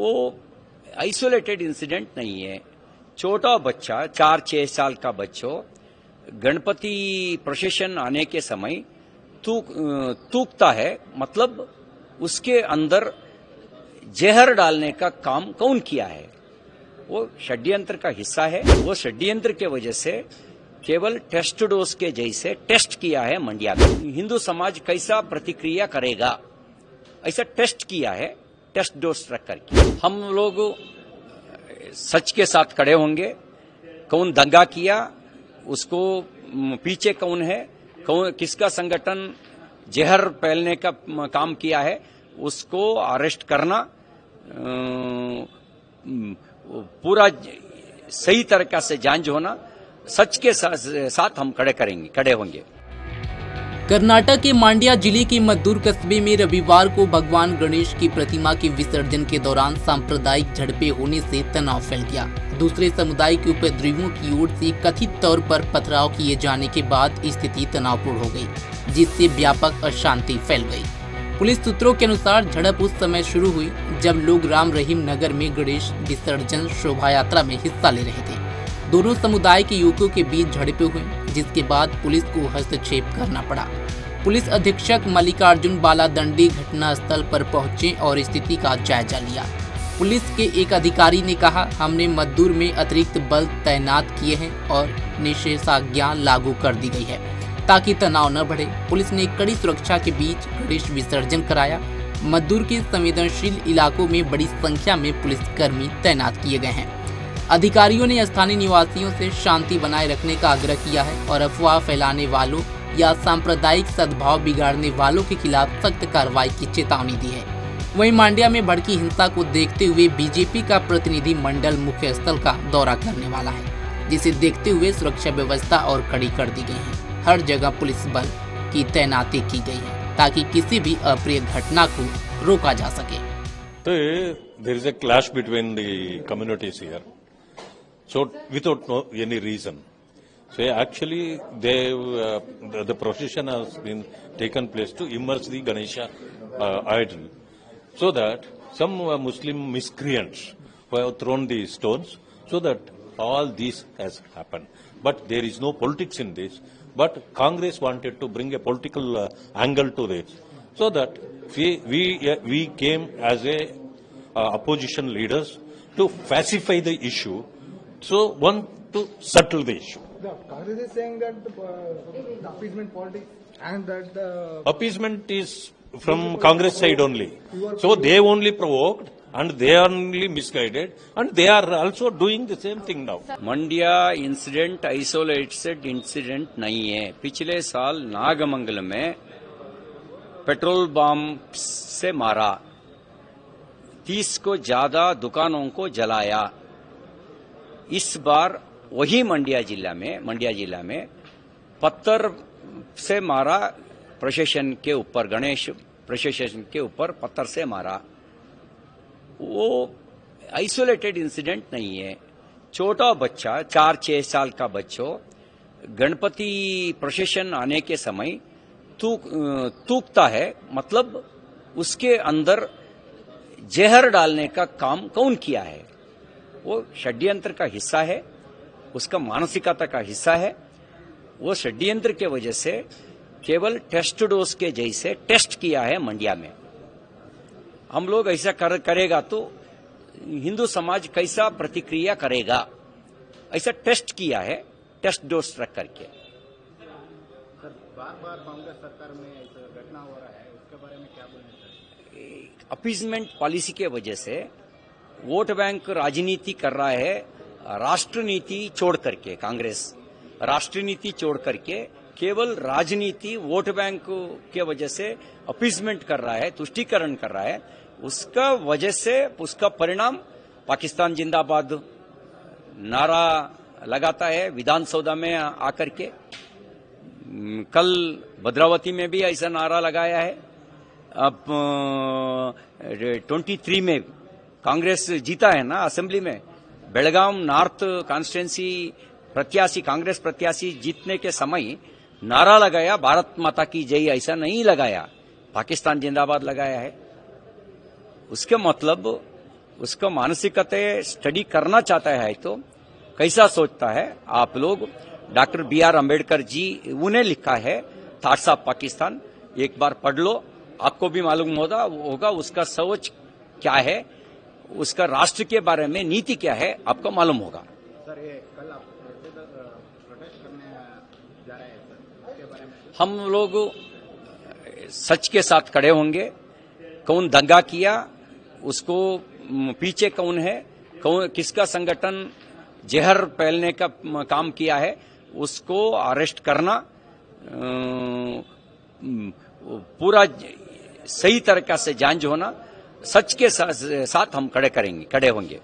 वो isolated incident नहीं है। छोटा बच्चा 4-6 साल का बच्चों गणपति प्रोसेशन आने के समय तूकता है, मतलब उसके अंदर जहर डालने का काम कौन किया है? वो षड्यंत्र का हिस्सा है। वो षड्यंत्र के वजह से केवल टेस्ट डोज के जैसे टेस्ट किया है मंडिया में। हिंदू समाज कैसा प्रतिक्रिया करेगा, ऐसा टेस्ट किया है, टेस्ट डोज रख करके। हम लोग सच के साथ खड़े होंगे। कौन दंगा किया, उसको पीछे कौन है, कौन किसका संगठन जहर फैलने का काम किया है, उसको अरेस्ट करना, पूरा सही तरीका से जांच होना, सच के साथ हम खड़े होंगे। कर्नाटक के मांड्या जिले के मद्दूर कस्बे में रविवार को भगवान गणेश की प्रतिमा के विसर्जन के दौरान सांप्रदायिक झड़पें होने से तनाव फैल गया। दूसरे समुदाय के उपद्रवियों की ओर से कथित तौर पर पथराव किए जाने के बाद स्थिति तनावपूर्ण हो गई, जिससे व्यापक अशांति फैल गई। पुलिस सूत्रों के अनुसार झड़प उस समय शुरू हुई जब लोग राम रहीम नगर में गणेश विसर्जन शोभा यात्रा में हिस्सा ले रहे थे। दोनों समुदाय के युवकों के बीच झड़पें हुई, जिसके बाद पुलिस को हस्तक्षेप करना पड़ा। पुलिस अधीक्षक मल्लिकार्जुन बालादंडी घटनास्थल पर पहुंचे और स्थिति का जायजा लिया। पुलिस के एक अधिकारी ने कहा, हमने मद्दूर में अतिरिक्त बल तैनात किए हैं और निषेधाज्ञा लागू कर दी गई है ताकि तनाव न बढ़े। पुलिस ने कड़ी सुरक्षा के बीच गणेश विसर्जन कराया। मद्दूर के संवेदनशील इलाकों में बड़ी संख्या में पुलिसकर्मी तैनात किए गए हैं। अधिकारियों ने स्थानीय निवासियों से शांति बनाए रखने का आग्रह किया है और अफवाह फैलाने वालों या सांप्रदायिक सद्भाव बिगाड़ने वालों के खिलाफ सख्त कार्रवाई की चेतावनी दी है। वहीं मांड्या में भड़की हिंसा को देखते हुए बीजेपी का प्रतिनिधि मंडल मुख्य स्थल का दौरा करने वाला है, जिसे देखते हुए सुरक्षा व्यवस्था और कड़ी कर दी गई है। हर जगह पुलिस बल की तैनाती की गई है ताकि किसी भी अप्रिय घटना को रोका जा सके। There is a clash between the communities here. So without any reason. So actually the procession has been taken place to immerse the Ganesha idol, so that some Muslim miscreants who have thrown the stones, so that all this has happened. But there is no politics in this, but Congress wanted to bring a political angle to this, so that we came as a opposition leaders to pacify the issue, so one to settle the issue. The Congress is saying that the appeasement politics and that the appeasement is from Congress side only. So they only provoked and they are only misguided and they are also doing the same thing now. Mandya incident isolated incident नहीं है। पिछले साल नागमंगल में petrol bomb से मारा, 30 को ज्यादा दुकानों को जलाया। इस बार वही मंडिया जिला में पत्थर से मारा, प्रोसेशन के ऊपर, गणेश प्रोसेशन के ऊपर पत्थर से मारा। वो आइसोलेटेड इंसिडेंट नहीं है। छोटा बच्चा 4-6 साल का बच्चों गणपति प्रोसेशन आने के समय तूकता है, मतलब उसके अंदर जहर डालने का काम कौन किया है? वो षड्यंत्र का हिस्सा है, उसका मानसिकता का हिस्सा है। वो षड्यंत्र के वजह से केवल टेस्ट डोज के जैसे टेस्ट किया है मंडिया में। हम लोग ऐसा करेगा तो हिंदू समाज कैसा प्रतिक्रिया करेगा, ऐसा टेस्ट किया है, टेस्ट डोज रख करके। सर, बार-बार कांग्रेस सरकार में ऐसा घटना हो रहा है, उसके बारे में क्या बोलेंगे? अपीजमेंट पॉलिसी के वजह से वोट बैंक राजनीति कर रहा है, राष्ट्र नीति छोड़ करके। कांग्रेस राष्ट्र नीति छोड़ करके केवल राजनीति वोट बैंक के वजह से अपीजमेंट कर रहा है, तुष्टीकरण कर रहा है। उसका वजह से उसका परिणाम पाकिस्तान जिंदाबाद नारा लगाता है विधानसभा में आकर के। कल भद्रावती में भी ऐसा नारा लगाया है। अब 23 में कांग्रेस जीता है ना असेंबली में। बेलगाम नॉर्थ कॉन्स्टिट्यूंसी प्रत्याशी, कांग्रेस प्रत्याशी जीतने के समय नारा लगाया भारत माता की जय, ऐसा नहीं लगाया पाकिस्तान जिंदाबाद लगाया है। उसके मतलब उसका मानसिकता स्टडी करना चाहता है तो कैसा सोचता है आप लोग। Doctor B.R. अम्बेडकर जी उन्हें लिखा है थॉट्स ऑफ पाकिस्तान, एक बार पढ़ लो, आपको भी मालूम होगा उसका सोच क्या है, उसका राष्ट्र के बारे में नीति क्या है, आपको मालूम होगा। सर ये कल आप प्रोटेस्ट करने जा रहे हैं सर, इसके बारे में हम लोग सच के साथ खड़े होंगे। कौन दंगा किया, उसको पीछे कौन है, कौन किसका संगठन जहर फैलने का काम किया है, उसको अरेस्ट करना, पूरा सही तरीका से जांच होना, सच के साथ हम खड़े होंगे।